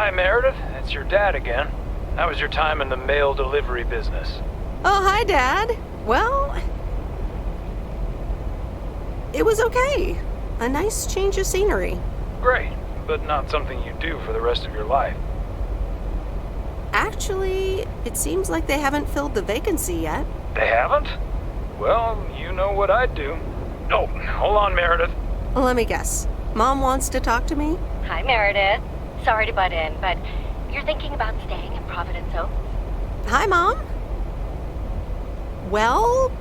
Hi, Meredith. It's your dad again. How was your time in the mail delivery business? Oh, hi, Dad. Well, it was okay. A nice change of scenery. Great, but not something you do for the rest of your life. Actually, it seems like they haven't filled the vacancy yet. They haven't? Well, you know what I'd do. Oh, hold on, Meredith. Let me guess. Mom wants to talk to me? Hi, Meredith. Sorry to butt in, but you're thinking about staying in Providence Oaks? Hi, Mom. Well,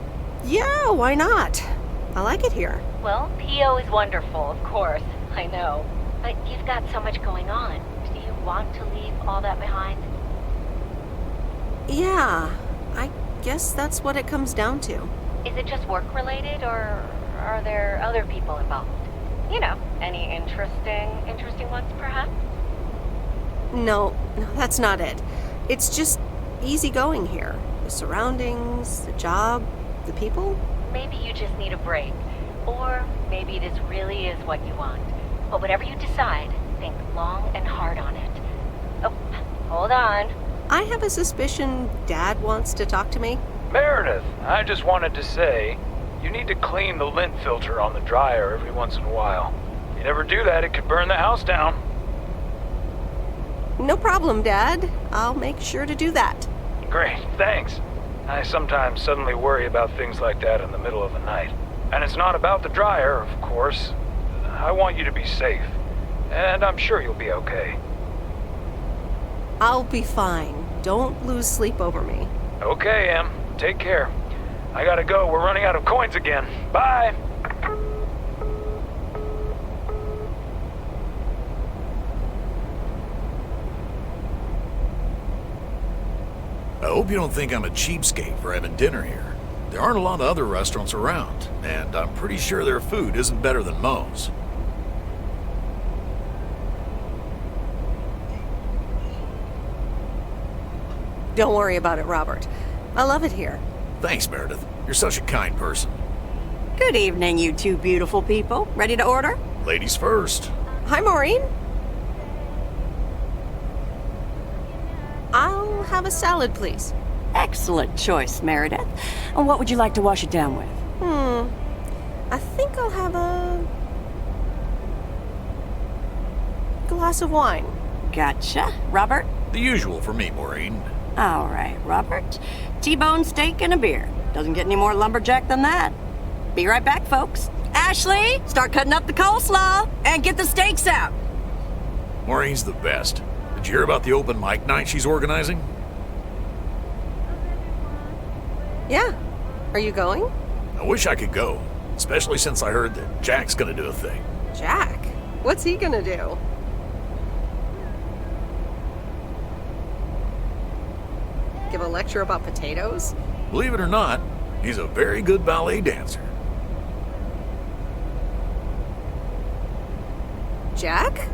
yeah, why not? I like it here. Well, PO is wonderful, of course. I know. But you've got so much going on. Do you want to leave all that behind? Yeah, I guess that's what it comes down to. Is it just work-related, or are there other people involved? You know, any interesting ones, perhaps? No, that's not it. It's just easy going here. The surroundings, the job, the people. Maybe you just need a break. Or maybe this really is what you want. But whatever you decide, think long and hard on it. Oh, hold on. I have a suspicion Dad wants to talk to me. Meredith, I just wanted to say, you need to clean the lint filter on the dryer every once in a while. If you never do that, it could burn the house down. No problem, Dad. I'll make sure to do that. Great, thanks. I sometimes suddenly worry about things like that in the middle of the night. And it's not about the dryer, of course. I want you to be safe. And I'm sure you'll be okay. I'll be fine. Don't lose sleep over me. Okay, Em. Take care. I gotta go. We're running out of coins again. Bye! I hope you don't think I'm a cheapskate for having dinner here. There aren't a lot of other restaurants around, and I'm pretty sure their food isn't better than Moe's. Don't worry about it, Robert. I love it here. Thanks, Meredith. You're such a kind person. Good evening, you two beautiful people. Ready to order? Ladies first. Hi, Maureen. I'll have a salad, please. Excellent choice, Meredith. And what would you like to wash it down with? I think I'll have a glass of wine. Gotcha. Robert? The usual for me, Maureen. All right, Robert. T-bone steak and a beer. Doesn't get any more lumberjack than that. Be right back, folks. Ashley, start cutting up the coleslaw and get the steaks out. Maureen's the best. Did you hear about the open mic night she's organizing? Yeah. Are you going? I wish I could go, especially since I heard that Jack's gonna do a thing. Jack? What's he gonna do? Give a lecture about potatoes? Believe it or not, he's a very good ballet dancer. Jack?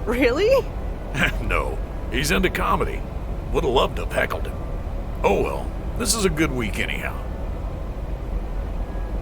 Really? No, he's into comedy. Would've loved to have heckled him. Oh well, this is a good week anyhow.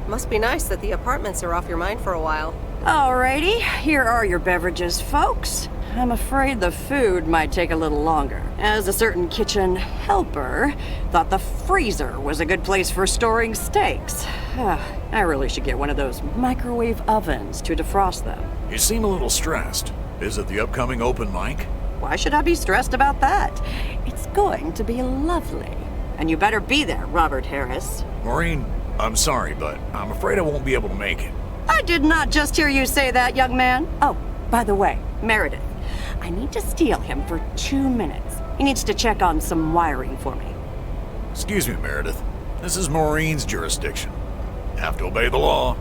Must be nice that the apartments are off your mind for a while. Alrighty, here are your beverages, folks. I'm afraid the food might take a little longer, as a certain kitchen helper thought the freezer was a good place for storing steaks. I really should get one of those microwave ovens to defrost them. You seem a little stressed. Is it the upcoming open mic? Why should I be stressed about that? It's going to be lovely. And you better be there, Robert Harris. Maureen, I'm sorry, but I'm afraid I won't be able to make it. I did not just hear you say that, young man. Oh, by the way, Meredith, I need to steal him for 2 minutes. He needs to check on some wiring for me. Excuse me, Meredith. This is Maureen's jurisdiction. Have to obey the law.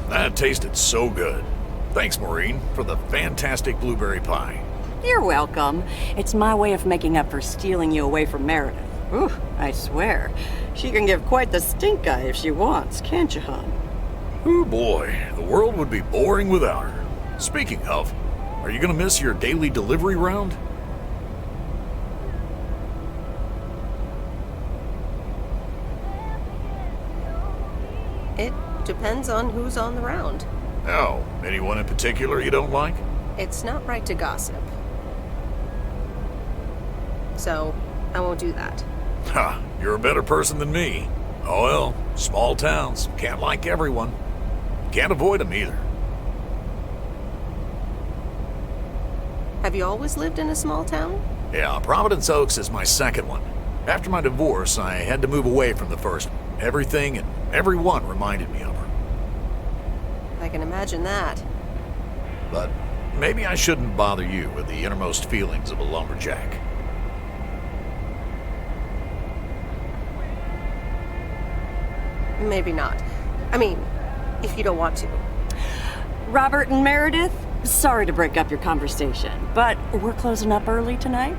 That tasted so good. Thanks, Maureen, for the fantastic blueberry pie. You're welcome. It's my way of making up for stealing you away from Meredith. Ooh, I swear. She can give quite the stink eye if she wants, can't you, hon? Oh boy, the world would be boring without her. Speaking of, are you gonna miss your daily delivery round? It depends on who's on the round. Oh, anyone in particular you don't like? It's not right to gossip. So, I won't do that. Ha, you're a better person than me. Oh well, small towns. Can't like everyone. Can't avoid them either. Have you always lived in a small town? Yeah, Providence Oaks is my second one. After my divorce, I had to move away from the first one. Everything and everyone reminded me of her. I can imagine that. But maybe I shouldn't bother you with the innermost feelings of a lumberjack. Maybe not. I mean, if you don't want to. Robert and Meredith, sorry to break up your conversation, but we're closing up early tonight.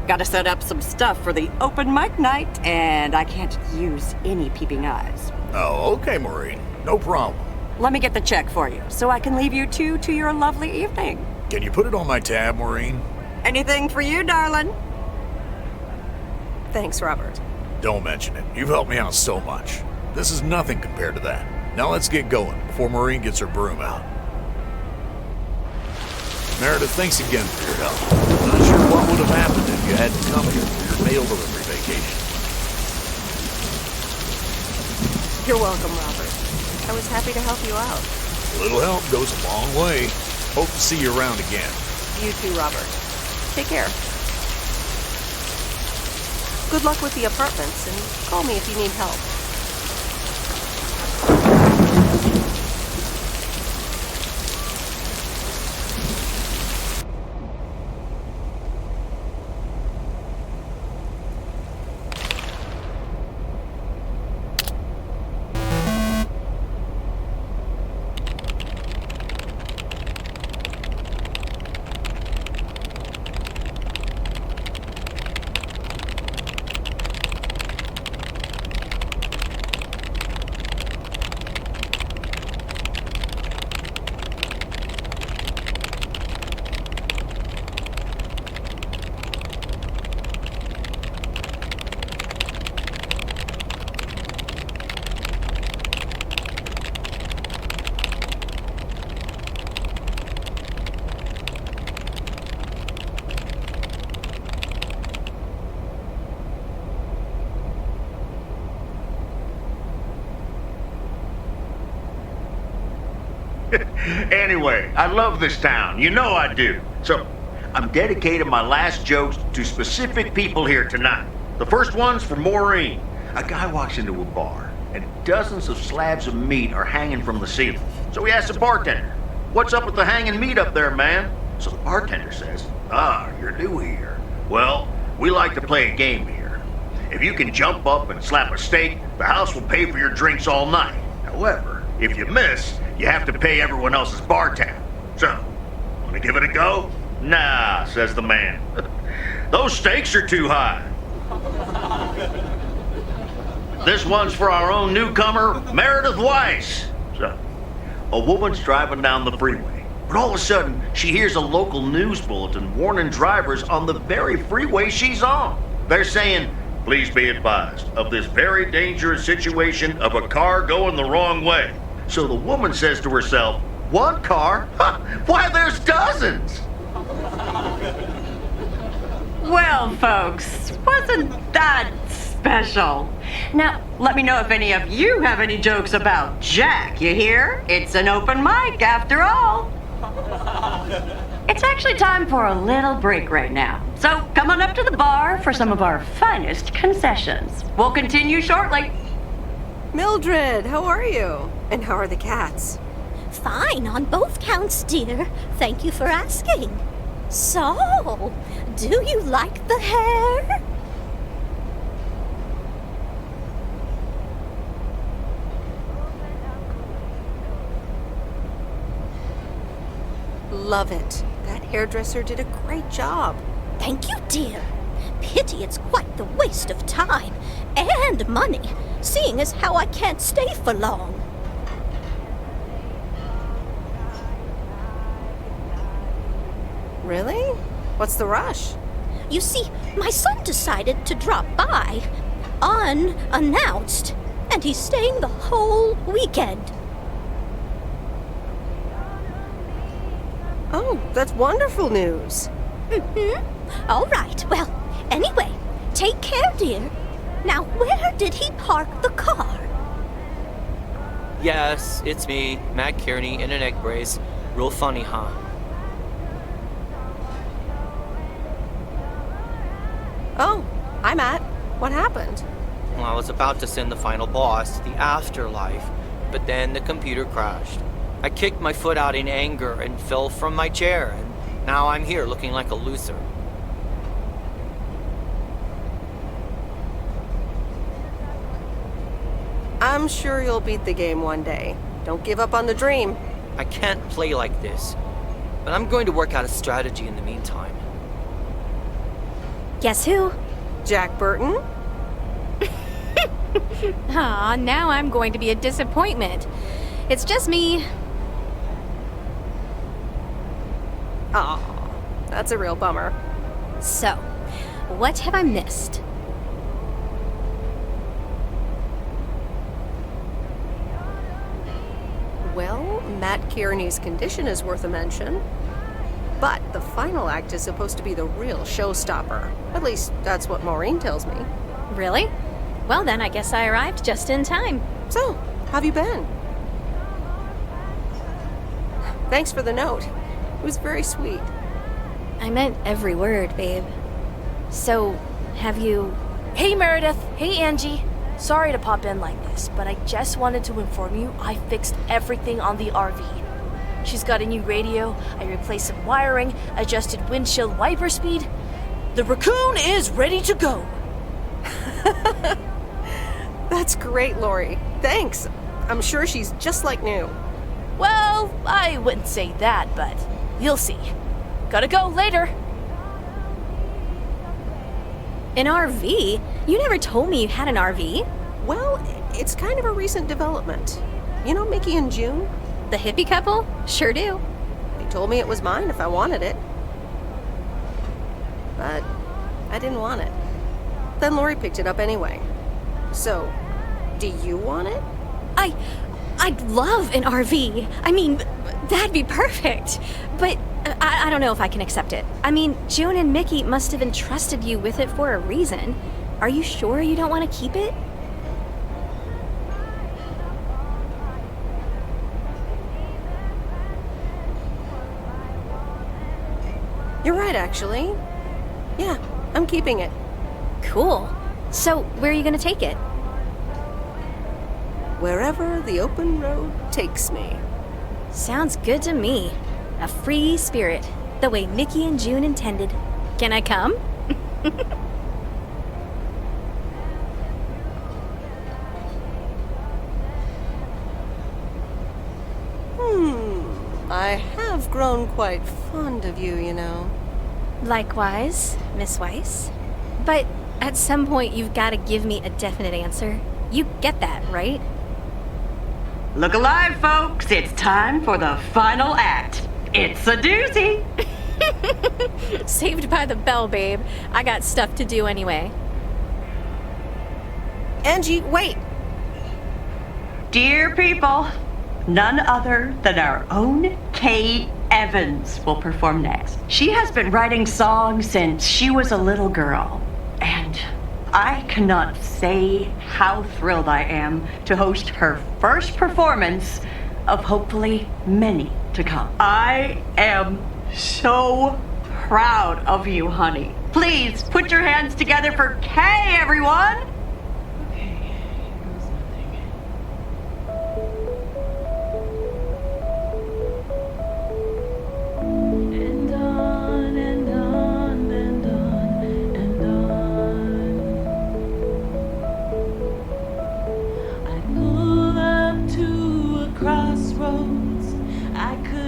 Gotta set up some stuff for the open mic night, and I can't use any peeping eyes. Oh, okay, Maureen. No problem. Let me get the check for you, so I can leave you two to your lovely evening. Can you put it on my tab, Maureen? Anything for you, darling? Thanks, Robert. Don't mention it. You've helped me out so much. This is nothing compared to that. Now let's get going before Maureen gets her broom out. Meredith, thanks again for your help. I'm not sure what would have happened if you hadn't come here for your mail delivery vacation. You're welcome, Robert. I was happy to help you out. A little help goes a long way. Hope to see you around again. You too, Robert. Take care. Good luck with the apartments, and call me if you need help. Anyway, I love this town. You know I do. So, I'm dedicating my last jokes to specific people here tonight. The first one's for Maureen. A guy walks into a bar, and dozens of slabs of meat are hanging from the ceiling. So he asks the bartender, "What's up with the hanging meat up there, man?" So the bartender says, "Ah, you're new here. Well, we like to play a game here. If you can jump up and slap a steak, the house will pay for your drinks all night. However, if you miss, you have to pay everyone else's bar tab. So, wanna give it a go?" "Nah," says the man. "Those stakes are too high." This one's for our own newcomer, Meredith Weiss. So, a woman's driving down the freeway, but all of a sudden, she hears a local news bulletin warning drivers on the very freeway she's on. They're saying, "Please be advised of this very dangerous situation of a car going the wrong way." So the woman says to herself, "One car? Huh, why, there's dozens!" Well, folks, wasn't that special? Now, let me know if any of you have any jokes about Jack, you hear? It's an open mic after all. It's actually time for a little break right now. So come on up to the bar for some of our finest concessions. We'll continue shortly. Mildred, how are you? And how are the cats? Fine on both counts, dear. Thank you for asking. So, do you like the hair? Love it. That hairdresser did a great job. Thank you, dear. Pity it's quite the waste of time and money, seeing as how I can't stay for long. Really? What's the rush? You see, my son decided to drop by, unannounced, and he's staying the whole weekend. Oh, Oh, that's wonderful news. All right, well, anyway, take care, dear. Now, where did he park the car? Yes, it's me, Matt Kearney, in an egg brace. Real funny, huh? Oh, hi, Matt. What happened? Well, I was about to send the final boss to the afterlife, but then the computer crashed. I kicked my foot out in anger and fell from my chair, and now I'm here looking like a loser. I'm sure you'll beat the game one day. Don't give up on the dream. I can't play like this, but I'm going to work out a strategy in the meantime. Guess who? Jack Burton? Aw, now I'm going to be a disappointment. It's just me. Aw, that's a real bummer. So, what have I missed? Well, Matt Kearney's condition is worth a mention. But the final act is supposed to be the real showstopper. At least, that's what Maureen tells me. Really? Well then, I guess I arrived just in time. So, how've you been? Thanks for the note. It was very sweet. I meant every word, babe. So, have you... Hey Meredith, hey Angie. Sorry to pop in like this, but I just wanted to inform you I fixed everything on the RV. She's got a new radio, I replaced some wiring, adjusted windshield wiper speed. The raccoon is ready to go. That's great, Lori. Thanks. I'm sure she's just like new. Well, I wouldn't say that, but you'll see. Gotta go later. An RV? You never told me you had an RV. Well, it's kind of a recent development. You know Mickey and June? The hippie couple? Sure do. They told me it was mine if I wanted it. But I didn't want it. Then Lori picked it up anyway. So, do you want it? I'd love an RV. I mean, that'd be perfect. But I don't know if I can accept it. I mean, June and Mickey must have entrusted you with it for a reason. Are you sure you don't want to keep it? You're right, actually. Yeah, I'm keeping it. Cool. So, where are you going to take it? Wherever the open road takes me. Sounds good to me. A free spirit, the way Mickey and June intended. Can I come? I have grown quite fond of you, you know. Likewise, Miss Weiss. But at some point, you've got to give me a definite answer. You get that, right? Look alive, folks. It's time for the final act. It's a doozy. Saved by the bell, babe. I got stuff to do anyway. Angie, wait! Dear people, none other than our own Kay Evans will perform next. She has been writing songs since she was a little girl, and I cannot say how thrilled I am to host her first performance of hopefully many to come. I am so proud of you, honey. Please put your hands together for Kay, everyone!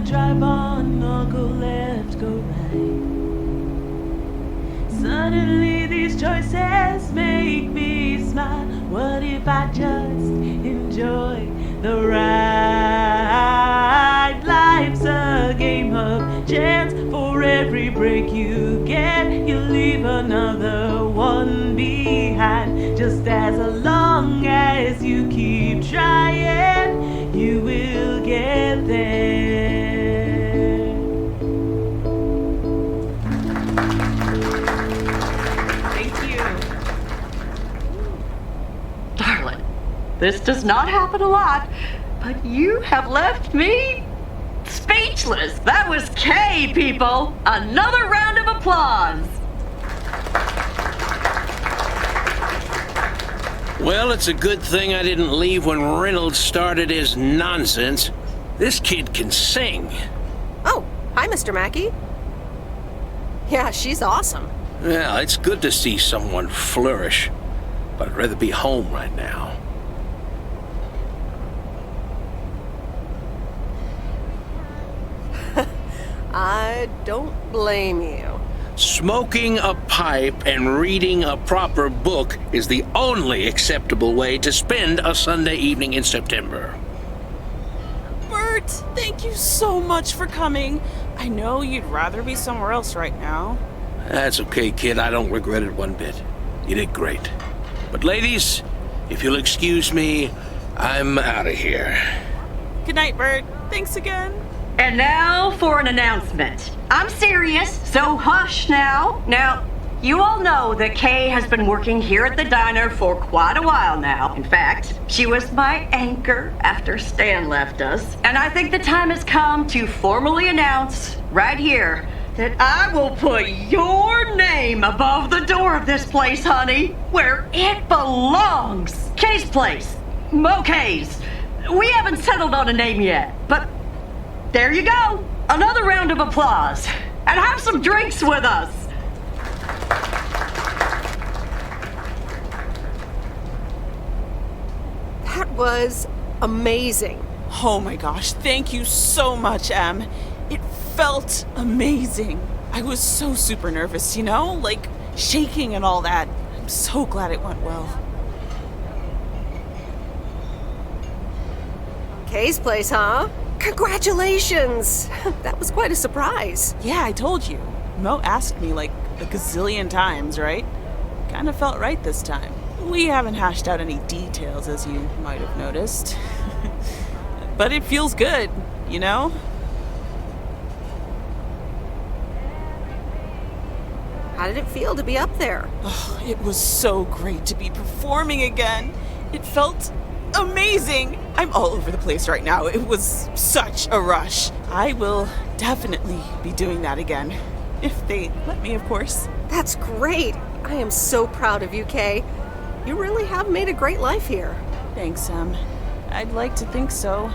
Drive on or go left, go right. Suddenly these choices make me smile. What if I just enjoy the ride? Life's a game of chance. For every break you get, you leave another one behind. Just as long as you keep trying, you will get there. This does not happen a lot, but you have left me speechless. That was Kay, people. Another round of applause. Well, it's a good thing I didn't leave when Reynolds started his nonsense. This kid can sing. Oh, hi, Mr. Mackey. Yeah, she's awesome. Yeah, it's good to see someone flourish, but I'd rather be home right now. I don't blame you. Smoking a pipe and reading a proper book is the only acceptable way to spend a Sunday evening in September. Bert, thank you so much for coming. I know you'd rather be somewhere else right now. That's okay, kid. I don't regret it one bit. You did great. But ladies, if you'll excuse me, I'm out of here. Good night, Bert. Thanks again. And now for an announcement. I'm serious, so hush now. Now, you all know that Kay has been working here at the diner for quite a while now. In fact, she was my anchor after Stan left us. And I think the time has come to formally announce right here that I will put your name above the door of this place, honey, where it belongs. Kay's Place. Mo Kay's. We haven't settled on a name yet, but there you go. Another round of applause. And have some drinks with us. That was amazing. Oh my gosh, thank you so much, Em. It felt amazing. I was so super nervous, you know? Like, shaking and all that. I'm so glad it went well. Kay's Place, huh? Congratulations! That was quite a surprise. Yeah, I told you. Mo asked me like a gazillion times, right? Kinda felt right this time. We haven't hashed out any details, as you might have noticed. But it feels good, you know? How did it feel to be up there? Oh, it was so great to be performing again. It felt amazing. I'm all over the place right now. It was such a rush. I will definitely be doing that again. If they let me, of course. That's great. I am so proud of you, Kay. You really have made a great life here. Thanks, Em. I'd like to think so.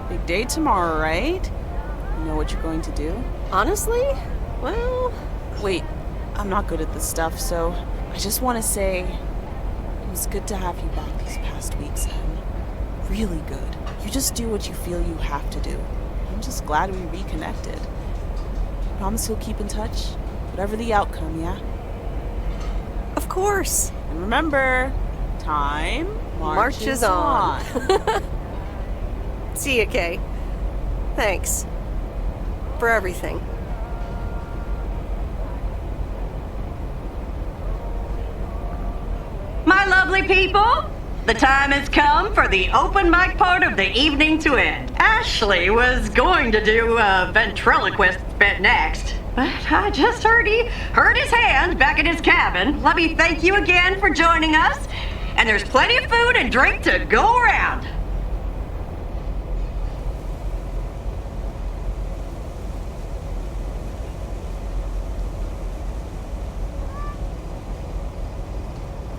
Big day tomorrow, right? You know what you're going to do? Honestly? Well... Wait, I'm not good at this stuff, so I just want to say it was good to have you back these past weeks, Em. Really good. You just do what you feel you have to do. I'm just glad we reconnected. Promise you'll keep in touch, whatever the outcome, yeah? Of course. And remember, time marches on. See ya, Kay. Thanks. For everything. My lovely people, the time has come for the open mic part of the evening to end. Ashley was going to do a ventriloquist bit next, but I just heard he hurt his hand back in his cabin. Let me thank you again for joining us, and there's plenty of food and drink to go around.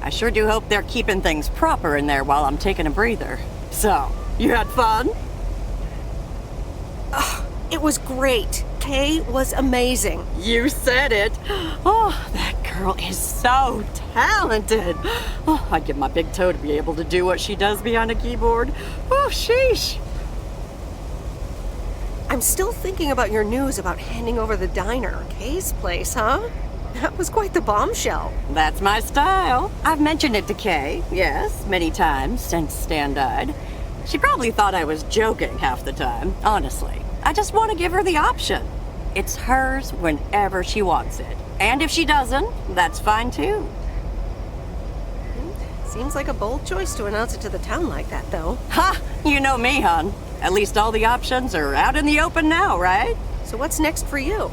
I sure do hope they're keeping things proper in there while I'm taking a breather. So, you had fun? It was great. Kay was amazing. You said it. Oh, that girl is so talented. Oh, I'd give my big toe to be able to do what she does behind a keyboard. Oh, sheesh. I'm still thinking about your news about handing over the diner. Kay's Place, huh? That was quite the bombshell. That's my style. I've mentioned it to Kay, yes, many times since Stan died. She probably thought I was joking half the time, honestly. I just want to give her the option. It's hers whenever she wants it. And if she doesn't, that's fine too. Seems like a bold choice to announce it to the town like that, though. Ha! You know me, hon. At least all the options are out in the open now, right? So what's next for you,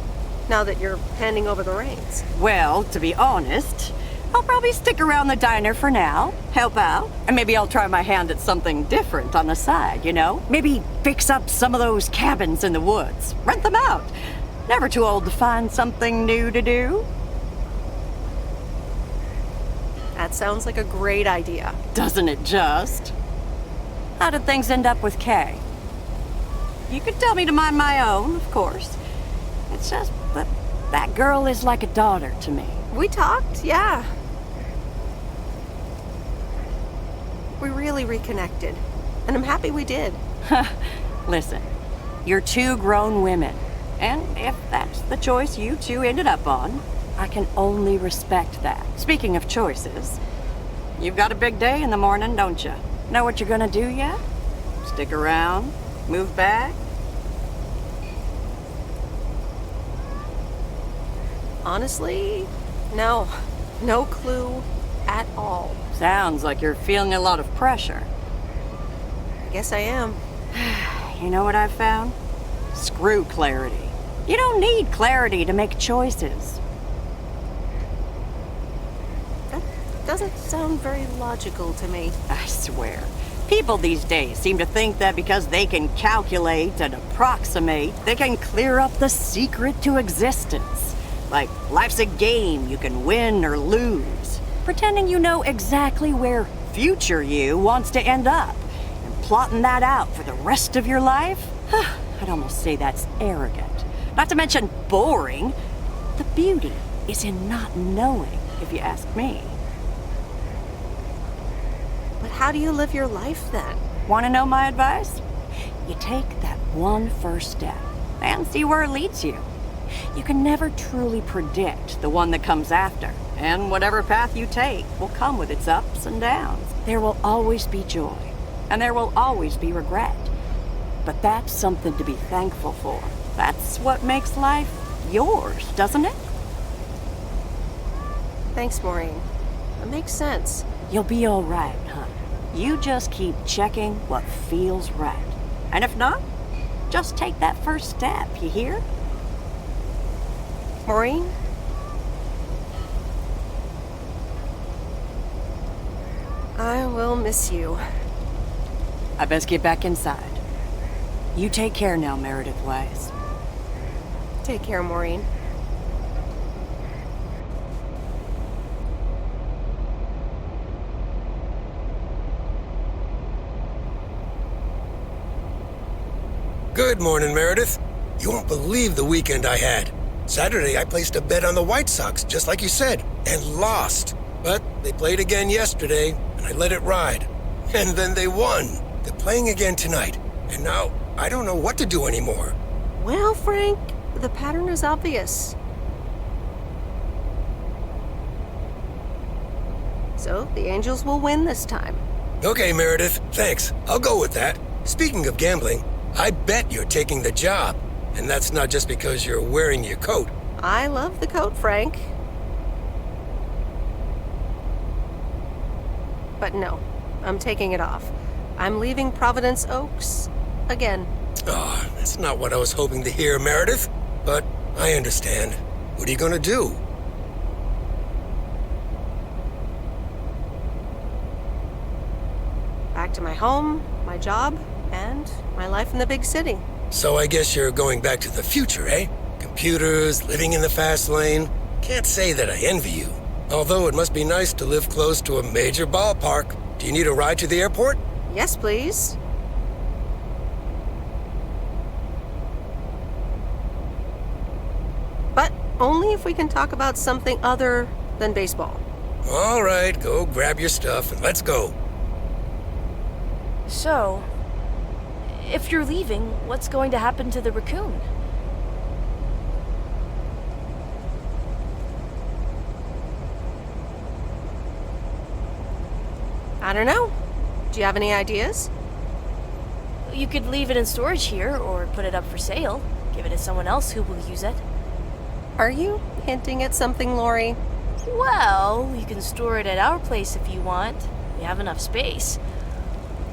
now that you're handing over the reins? Well, to be honest, I'll probably stick around the diner for now, help out, and maybe I'll try my hand at something different on the side, you know? Maybe fix up some of those cabins in the woods, rent them out. Never too old to find something new to do. That sounds like a great idea. Doesn't it just? How did things end up with Kay? You could tell me to mind my own, of course. It's just that girl is like a daughter to me. We talked, yeah. We really reconnected. And I'm happy we did. Listen, you're two grown women. And if that's the choice you two ended up on, I can only respect that. Speaking of choices, you've got a big day in the morning, don't you? Know what you're gonna do yet? Stick around? Move back? Honestly, no. No clue at all. Sounds like you're feeling a lot of pressure. I guess I am. You know what I've found? Screw clarity. You don't need clarity to make choices. That doesn't sound very logical to me. I swear. People these days seem to think that because they can calculate and approximate, they can clear up the secret to existence. Like life's a game you can win or lose. Pretending you know exactly where future you wants to end up. And plotting that out for the rest of your life? I'd almost say that's arrogant. Not to mention boring. The beauty is in not knowing, if you ask me. But how do you live your life then? Want to know my advice? You take that one first step and see where it leads you. You can never truly predict the one that comes after, and whatever path you take will come with its ups and downs. There will always be joy, and there will always be regret. But that's something to be thankful for. That's what makes life yours, doesn't it? Thanks, Maureen. That makes sense. You'll be all right, hon. You just keep checking what feels right. And if not, just take that first step, you hear? Maureen? I will miss you. I best get back inside. You take care now, Meredith Wise. Take care, Maureen. Good morning, Meredith. You won't believe the weekend I had. Saturday, I placed a bet on the White Sox, just like you said, and lost. But they played again yesterday, and I let it ride. And then they won. They're playing again tonight. And now, I don't know what to do anymore. Well, Frank, the pattern is obvious. So, the Angels will win this time. Okay, Meredith, thanks. I'll go with that. Speaking of gambling, I bet you're taking the job. And that's not just because you're wearing your coat. I love the coat, Frank. But no, I'm taking it off. I'm leaving Providence Oaks again. Oh, that's not what I was hoping to hear, Meredith. But I understand. What are you gonna do? Back to my home, my job, and my life in the big city. So I guess you're going back to the future, eh? Computers, living in the fast lane. Can't say that I envy you. Although it must be nice to live close to a major ballpark. Do you need a ride to the airport? Yes, please. But only if we can talk about something other than baseball. All right, go grab your stuff and let's go. So, if you're leaving, what's going to happen to the raccoon? I don't know. Do you have any ideas? You could leave it in storage here, or put it up for sale. Give it to someone else who will use it. Are you hinting at something, Lori? Well, you can store it at our place if you want. We have enough space.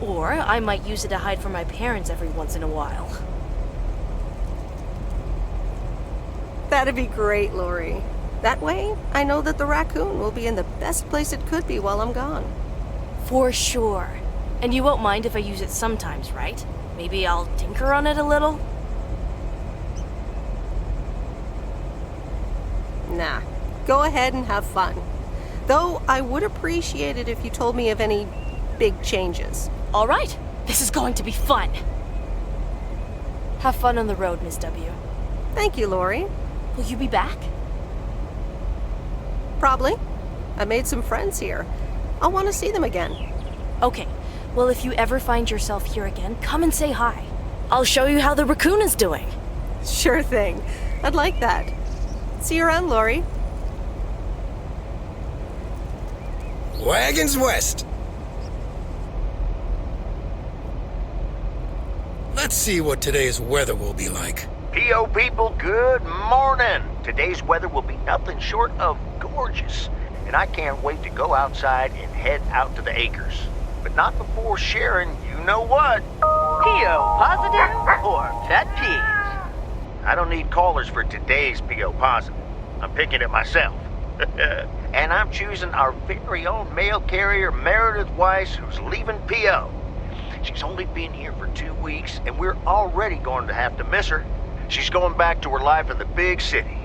Or I might use it to hide from my parents every once in a while. That'd be great, Lori. That way, I know that the raccoon will be in the best place it could be while I'm gone. For sure. And you won't mind if I use it sometimes, right? Maybe I'll tinker on it a little? Nah, go ahead and have fun. Though I would appreciate it if you told me of any big changes. All right, this is going to be fun. Have fun on the road, Miss W. Thank you, Lori. Will you be back? Probably. I made some friends here. I'll want to see them again. Okay, well, if you ever find yourself here again, come and say hi. I'll show you how the raccoon is doing. Sure thing. I'd like that. See you around, Lori. Wagons west. Let's see what today's weather will be like. P.O. people, good morning. Today's weather will be nothing short of gorgeous, and I can't wait to go outside and head out to the acres. But not before sharing, you know what? P.O. positive or pet peeves? I don't need callers for today's P.O. positive. I'm picking it myself. And I'm choosing our very own mail carrier, Meredith Weiss, who's leaving P.O. She's only been here for 2 weeks, and we're already going to have to miss her. She's going back to her life in the big city.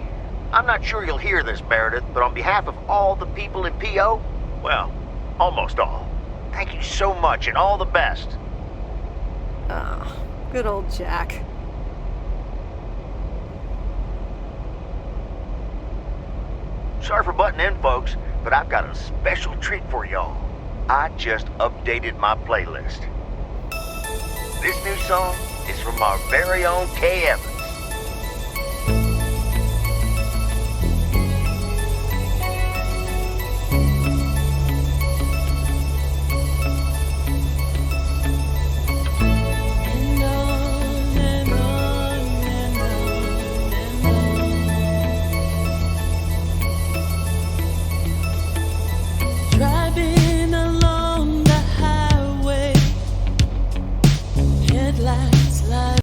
I'm not sure you'll hear this, Meredith, but on behalf of all the people in P.O., well, almost all, thank you so much and all the best. Ah, good old Jack. Sorry for butting in, folks, but I've got a special treat for y'all. I just updated my playlist. This new song is from our very own Kay Evans.